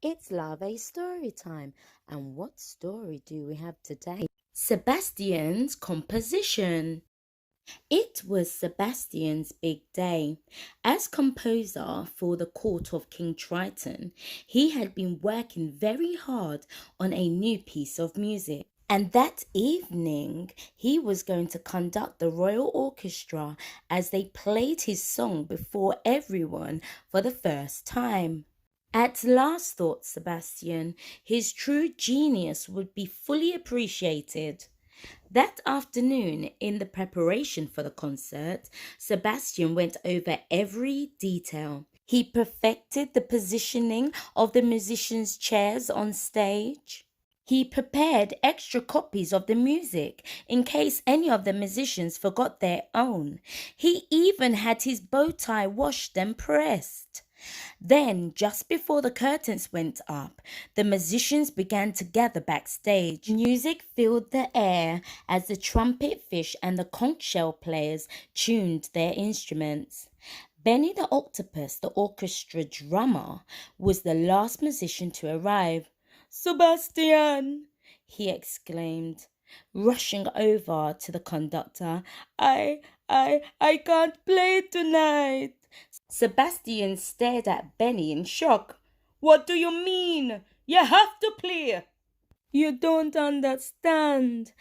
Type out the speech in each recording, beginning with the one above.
It's Larvae story time. And what story do we have today? Sebastian's composition. It was Sebastian's big day. As composer for the court of King Triton, he had been working very hard on a new piece of music. And that evening, he was going to conduct the royal orchestra as they played his song before everyone for the first time. At last, thought Sebastian, his true genius would be fully appreciated. That afternoon, in the preparation for the concert, Sebastian went over every detail. He perfected the positioning of the musicians' chairs on stage. He prepared extra copies of the music in case any of the musicians forgot their own. He even had his bow tie washed and pressed. Then, just before the curtains went up, the musicians began to gather backstage. Music filled the air as the trumpet fish and the conch shell players tuned their instruments. Benny the octopus, the orchestra drummer, was the last musician to arrive. "Sebastian!" he exclaimed, rushing over to the conductor. I can't play tonight." Sebastian stared at Benny in shock. "What do you mean? You have to play." "You don't understand,"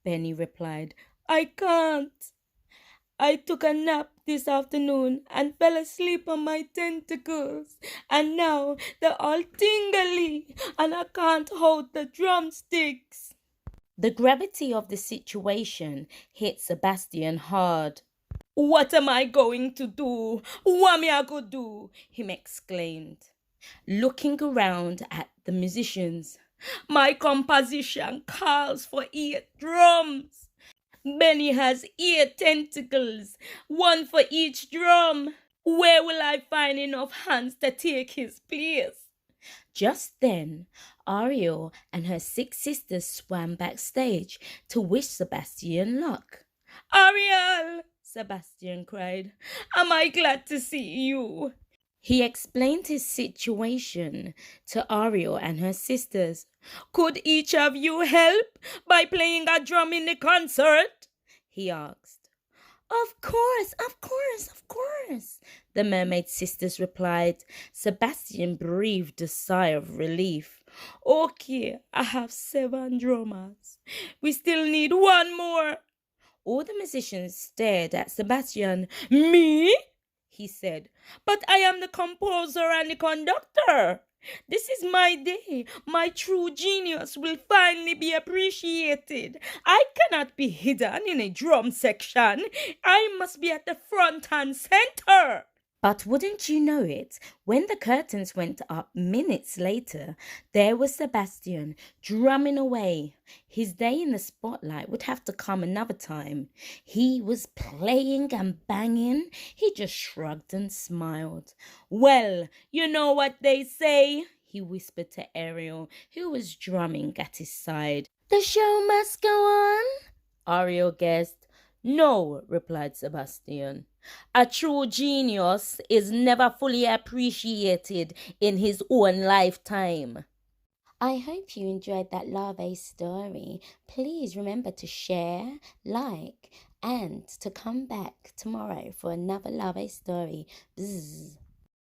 Benny replied. "I can't. I took a nap this afternoon and fell asleep on my tentacles, and now they're all tingly and I can't hold the drumsticks." The gravity of the situation hit Sebastian hard. "What am I going to do? What me I go do?" he exclaimed, looking around at the musicians. "My composition calls for 8 drums. Benny has 8 tentacles, one for each drum. Where will I find enough hands to take his place?" Just then, Ariel and her 6 sisters swam backstage to wish Sebastian luck. "Ariel!" Sebastian cried. "Am I glad to see you?" He explained his situation to Ariel and her sisters. "Could each of you help by playing a drum in the concert?" he asked. Of course, the mermaid sisters replied. Sebastian breathed a sigh of relief. "Okay, I have 7 drummers. We still need 1 more." All the musicians stared at Sebastian. "Me?" he said. "But I am the composer and the conductor. This is my day. My true genius will finally be appreciated. I cannot be hidden in a drum section. I must be at the front and center." But wouldn't you know it, when the curtains went up minutes later, there was Sebastian drumming away. His day in the spotlight would have to come another time. He was playing and banging. He just shrugged and smiled. "Well, you know what they say," he whispered to Ariel, who was drumming at his side. "The show must go on," Ariel guessed. "No," replied Sebastian. "A true genius is never fully appreciated in his own lifetime." I hope you enjoyed that Larvae story. Please remember to share, like, and to come back tomorrow for another Larvae story. Bzz.